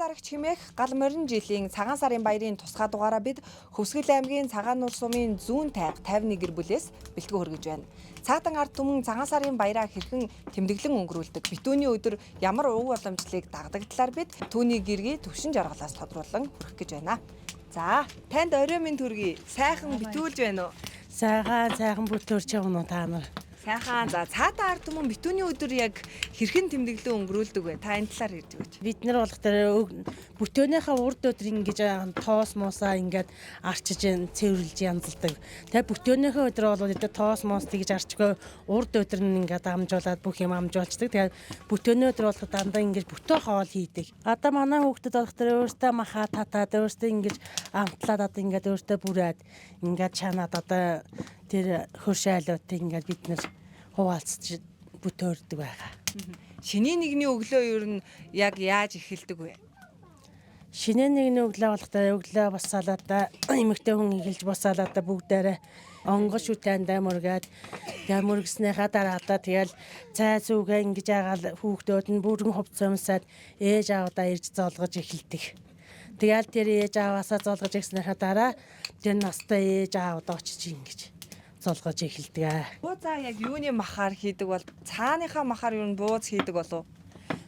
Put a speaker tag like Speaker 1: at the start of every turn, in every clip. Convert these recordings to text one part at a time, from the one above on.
Speaker 1: дарагч хэмээх гал морин жилийн цагаан сарын баярын тусгай дугаараа бид Хөвсгөл аймгийн Цагаан нур сумын зүүн тайг 51 гэр бүлээс бэлтгэн хүргэж байна. Цаатан ард түмэн цагаан сарын баяраа хэрхэн тэмдэглэн өнгөрүүлдэг, битүүний өдөр ямар уг боломжлыг дагдаг талаар бид түүний гэргийг төвшин жаргалаас тодруулан хүргэх гэж байна. За, танд орой минь төргий. Сайхан битүүлж байна уу?
Speaker 2: Сайхан бүтөөрч явна уу та нар?
Speaker 1: Сайхан. За, цаатан ард түмэн битүүний өдөр яг хэрхэн тэмдэглэн өнгөрүүлдэг вэ? Та энэ талаар ярьж өгөөч.
Speaker 2: Бид нар болох тэр бүтэөнийхээ урд өдөр ингэж тоос моосаа ингээд арчиж цэвэрлж янзалдаг. Тэгээ бүтэөнийхээ өдөр бол энэ тоос моос тэгж арчгүй урд өдөр нь ингээд амжуулаад бүх юм амжуулцдаг. Тэгээ бүтэөнийн өдөр болох дандаа ингэж бүтөө хоол хийдэг. Одоо манай хүүхдэд болох тэр өөртөө махаа татаад өөртөө ингэж амтлаад одоо ингээд өөртөө бүрээд ингээд чанаад одоо тэр хөршөөлөтийг ингээд бид нар хуваалцж бүтөөрдөг байгаа.
Speaker 1: Шинийн нэгний өглөө ер нь яг яаж эхэлдэг вэ?
Speaker 2: Шинийн нэгний өглөө болохдоо өглөө босаалаа эмэгтэй хүн эхэлж босаалаа бүгдээрээ онгош үтэндээ мөргээд мөргснийхаа дараа тэгэл цай зүгээ ингэж ягаал хүүхдүүд нь бүрэн хувцсамсаад ээж аавдаа ирж золгож эхэлдэг. Тэгэл тэр ээж ааваасаа золгож ирснийхаа дараа тэр настай ээж аавдаа очиж ингэж золгож эхэлдэг.
Speaker 1: За яг юуны махаар хийдэг бол цааныхаа махаар юу н бууз хийдэг болов?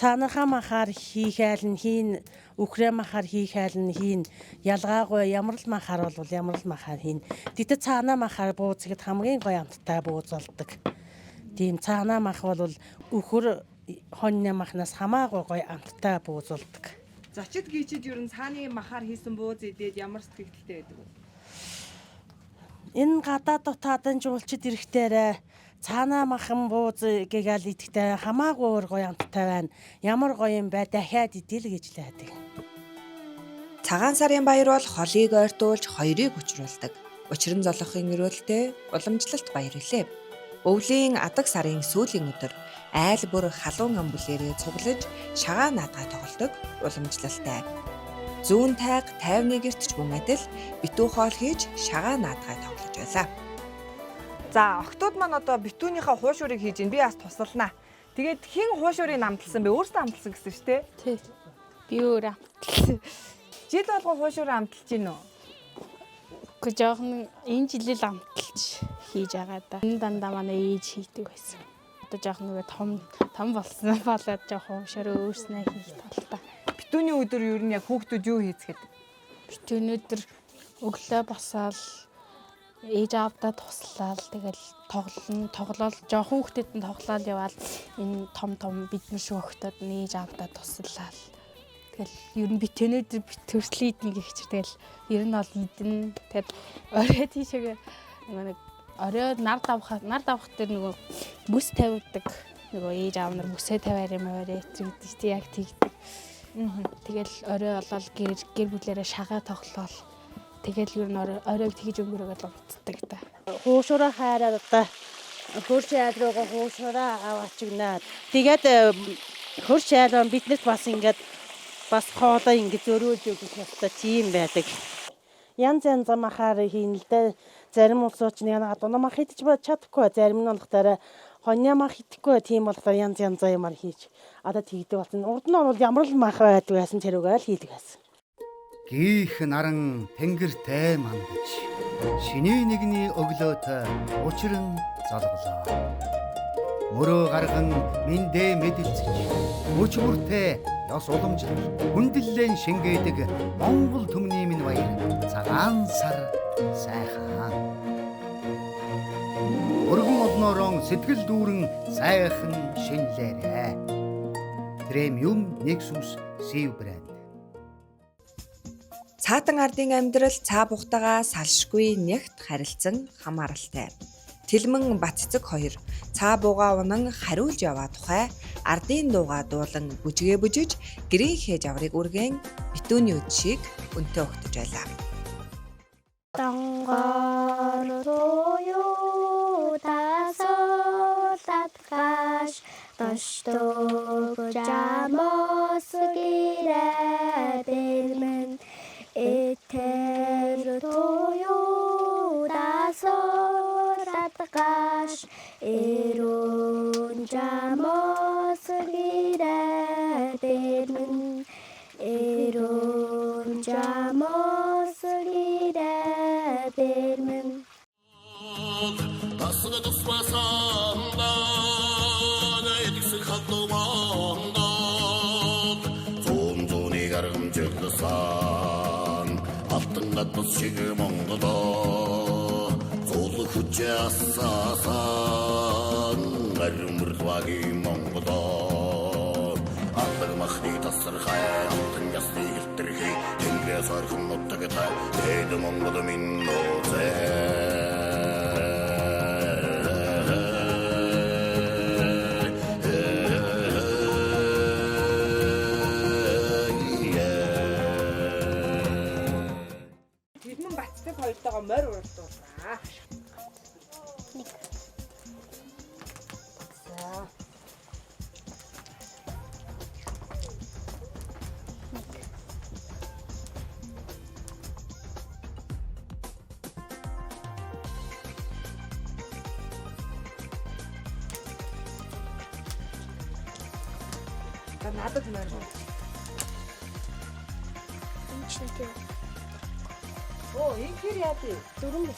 Speaker 2: Цааныхаа махаар хийхэл нь хийн, үхрээ махаар хийхэл нь хийн. Ялгаагүй ямар л махаар бол ямар л махаар хийн. Тэгтээ цаанаа махаар бууз гэд хамгийн гоё амттай бууз болдог. Тийм цаанаа мах бол үхэр хоньны махнаас хамаагүй гоё амттай бууз болдог.
Speaker 1: Зочид гीчид ер нь цааны махаар хийсэн бууз идээд ямар сэтгэлтэй байдаг вэ?
Speaker 2: Энэ гадаад дотаадын жуулчид ирэхтээрээ цаанаа махан бууз гэгээл идэхтэй хамаагүй өөр гоё амттай байна. Ямар гоё юм бай дахиад идэл гэж л хайдаг.
Speaker 1: Цагаан сарын баяр бол холыг ойртуулж хоёрыг учруулдаг. Учран золохын өрөөлтэй уламжлалт баяр илээ. Өвлийн адаг сарын сүүлийн өдөр айл бүр халуун амбулээрээ цуглаж шагаа наадгаа тоглодог уламжлалтай. Зүүн тайг 51 гэрт ч мөн адил битүү хоол хийж шагаа наадгаа тоглож байлаа. За, охтууд маань одоо битүүнийхээ хуушуурыг хийж ин би бас тусалнаа. Тэгээд хин хуушуурыг намталсан бэ? Өөртөө амталсан гэсэн шүү дээ.
Speaker 3: Тий. Би өөр амталсан.
Speaker 1: Жил болгон хуушуурыг амталж гин үү?
Speaker 3: Гэхдээ жоохон энэ жилийн амталж хийж байгаа да. Энэ дандаа манай ээж хийдэг байсан. Одоо жоохон нөгөө том болсон болоод жоохон хуушуурыг өөрснөө хийх талтай.
Speaker 1: Битүүний өдөр ер нь яг хүүхдүүд юу хийцгээд?
Speaker 3: Битүүний өдөр өглөө босаал ээж аавдаа туслаад тэгэл тоглоал жоохон хүүхдэд нь тоглоал яваал энэ том бидний шүүхтүүд нь ээж аавдаа туслаад тэгэл ер нь битүүний өдөр төрслий идэнэ гэх чинь тэгэл ер нь бол идэн тэгэл орой тийшээ нэг орой нар давхад дээр нөгөө бүс тавьдаг нөгөө ээж аав нар бүсээ тавиар юм аваарэ гэдэг чинь яг тэгдэг. Тэгэл орой болол гэр бүлээрээ шагаа тоглоол. Тэгэл ер нь оройг тэгж өнгөрөөгөл унтдаг та.
Speaker 2: Хуушураа хайраад одоо хөрш айл руугаа хуушураа аваач гинэ. Тэгээд хөрш айл биднэрт бас ингээд бас хоолоо ингээд зөрөөлж өгөх ёстой тийм байдаг. Янз махаар хийн л дээ. Зарим улсууч нэг адуу мах идэж чадахгүй. Зарим нь болохоор хонья мах идэхгүй. Тийм болохоор янз юмар хийж одоо тэгдэг болсон. Урд нь бол ямар л мах байдаг байсан тэрүүгээ л хийдэг байсан.
Speaker 4: Гих наран тэнгэртэй мандаж шиний нэгний өглөөт учран золголоо. Мөрөө гарган мэндэ мэдэлцэж мөч бүртээ ёс уламжлал хүндлэн шингээдэг Монгол төмний минь баяр цагаан сар сайхан. Өргөн одноорон сэтгэл дүүрэн сайхан шинлээрэ. Премиум Nexus Sea брэнд. Цаатан ардын амьдрал цаа бухтагаа салшгүй нягт харилцан хамааралтай. Тэлмэн Батцэг 2 цаа бууга унан хариулж яваа тухай ардын дууга дуулан бүжгээ бүжиж гэрийнхээ жаврыг үргэн битүүний өдшийг өнтөө өгтөж байлаа.
Speaker 5: Донгор тою дасолаткаш тостог жамос гирэдэлмэн этер тою дасолаткаш эрун жамос гирэдэлмэн кожамоос ирээдэрмэн
Speaker 6: Тасга тусмасанда эдгсэг хатуманда зүүн гаргамжлсан алтан гадбас шиг Монголоо зул хүчээ асаасан гармэрдвагийн Монголоо алдар махны тасархай алтан ясны илтэрхий тэнгээс орхон нутагтай тэд Монгол минь нозээ
Speaker 1: хоёртойгоо морь уралдуулнаа. За. Надад морь. Оо, инхэр яа тий?
Speaker 5: дөрөв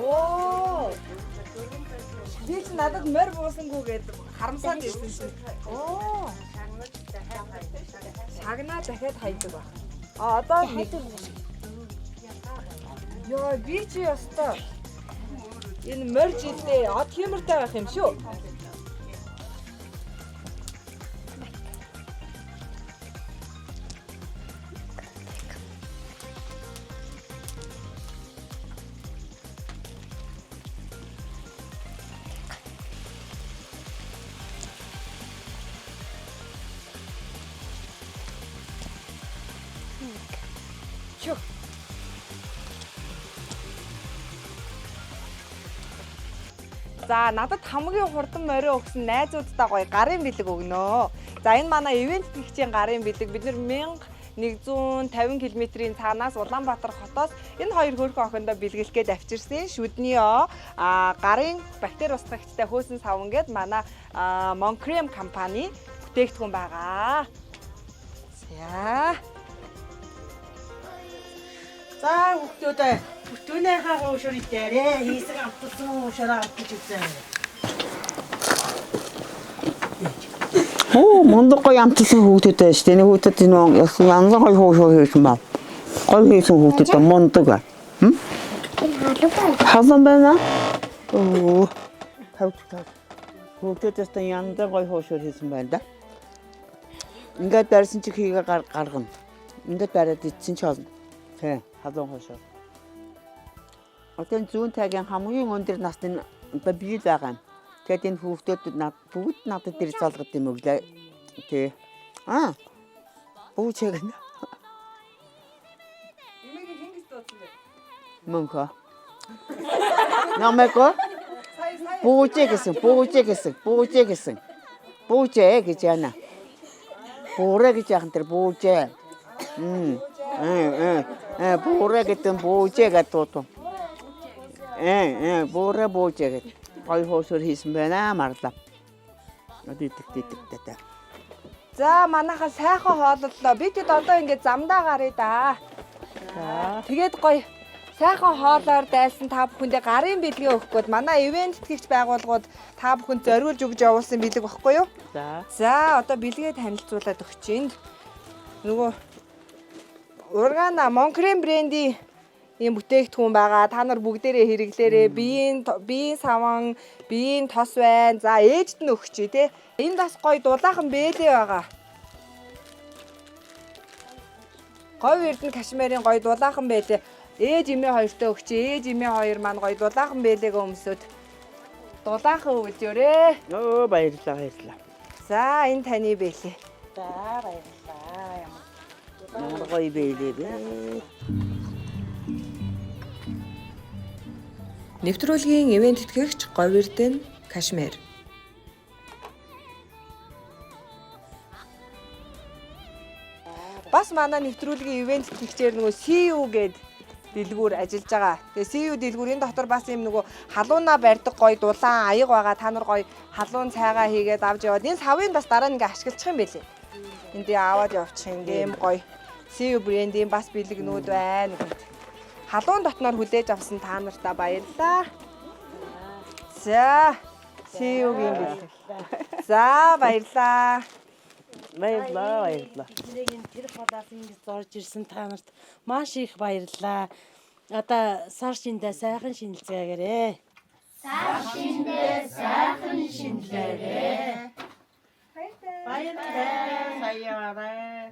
Speaker 1: Оо. Би ч надад морь буусангүй гэдэг харамсаад ирсэн чинь. Оо. Шагнаа дахиад хайдаг ба. А одоо ёо би чи ёстой. Энэ морь жилдээ од хэмэртэй байх юм шүү. За надад хамгийн хурдан морио өгсөн найзуудтай гоё гарын бэлэг өгнө. За энэ манай ивент тэтгэгчийн гарын бэлэг бид нэр 1150 км-ийн цаанаас Улаанбаатар хотоос энэ хоёр хөөрхөн охиндоо бэлгэлгээд авчирсан. Шүдний гарын бактери устгагчтай хөөсөн савн гээд манай Moncrem компани бүтээгдэхүүн байгаа.
Speaker 2: За хүүхдүүдээ бүтөөнийхээ хуушур идээрээ хийсэг автсан хуушураа авчих үзье.
Speaker 7: Мондо гоё амтсан хүүхдүүдтэй шүү дээ. Хүүхдүүд энэ янз гоё хуушур хийсэн ба. Гоё хийсэн хүүхдүүд мондог. Хасан байна. Оо. Тавтав. Хүүхдүүдээс янз гоё хуушур хийсэн байна да. Ингээд барьсан чи хийгээ гаргана. Ингээд бариад идсэн ч болно. Тэ, хазан хуушур. Отын зүүн тайгийн хамгийн өндөр насны бие байгаа юм. Тэгээд энэ хүүхдүүд бүгд надад дээр залгад юм өглөө. Тэ. Бүүчэг нэ.
Speaker 1: Имийг хингis дуусан бэ?
Speaker 7: Мөнхө. Намайг бүүчээ гэсэн. Бүүчээ гэж яана. Буурэ гэж яхан тэр бүүчээ. Буурэ гэдэг бүүчээ гэдэг. Буурэ бүүчээ гэдэг. Гой хуушур хийсэн байна марлаа. Дитэгтэй.
Speaker 1: За манайхаа сайхан хооллолоо. Би тэд одоо ингээд замдаа гарыг да. Тэгээд гоё сайхан хоолоор дайсан та бүхэндээ гарын бэлгээ өгөх гээд манай ивент тэтгэгч байгууллагууд та бүхэнд зориулж өгж явуулсан бэлэг багхгүй юу? За одоо бэлгээ танилцуулаад өгч чинь. Нөгөө Ургана Moncrem брендийн ийм бүтээгдэхүүн байгаа. Та нар бүгдээрээ хэрэглээрээ. Биеийн саван, биеийн тос байна. За ээжд нь өгч тий. Энд бас гоё дулаахан бэлээ байгаа. Говь эрдэнэ кашмирын гоё дулаахан бэлээ. Ээж эмээ хоёртой өгч. Ээж эмээ хоёр маань гоё дулаахан бэлээг өмсөд дулаахан өгөлөөрэй.
Speaker 7: Оо баярлалаа.
Speaker 1: За энэ таны бэлээ.
Speaker 2: За баярлалаа.
Speaker 7: Ямар гоё бэлээ бэ.
Speaker 4: Нэвтрүүлгийн ивент тэтгэгч Говь эрдэнэ кашмир. Бас манай нэвтрүүлгийн ивент тэтгэгчээр нөгөө CU гээд дэлгүүр ажиллаж байгаа. Тэгээ CU дэлгүүр энэ дотор бас юм нөгөө халуунаа барьдаг гоё дулаан аяг байгаа. Та нар гоё халуун цайгаа хийгээд авч яваад энэ савыг бас дараа нь ингээ ашиглах юм байлээ. Энд аваад явчих ингээ юм гоё
Speaker 1: CU брендийн бас бэлгнүүд байна гэд. Халуун дотноор хүлээж авсан та нартаа баярлалаа. За CU-гийн бэлэг. За баярлалаа.
Speaker 7: Баярлаа.
Speaker 2: Тэрийг тэр хадаас ингэж зорж ирсэн та нарт маш их баярлалаа. Одоо сар шиндээ сайхан шинэлцгээгээрэй. Баярлалаа. Саяараа.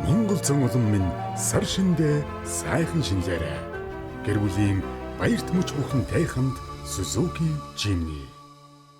Speaker 8: Монгол цон улам минь сар шиндээ сайхан шинлээрэ. Гэр бүлийн баярт мөч бүхэн тайханд Suzuki Jimny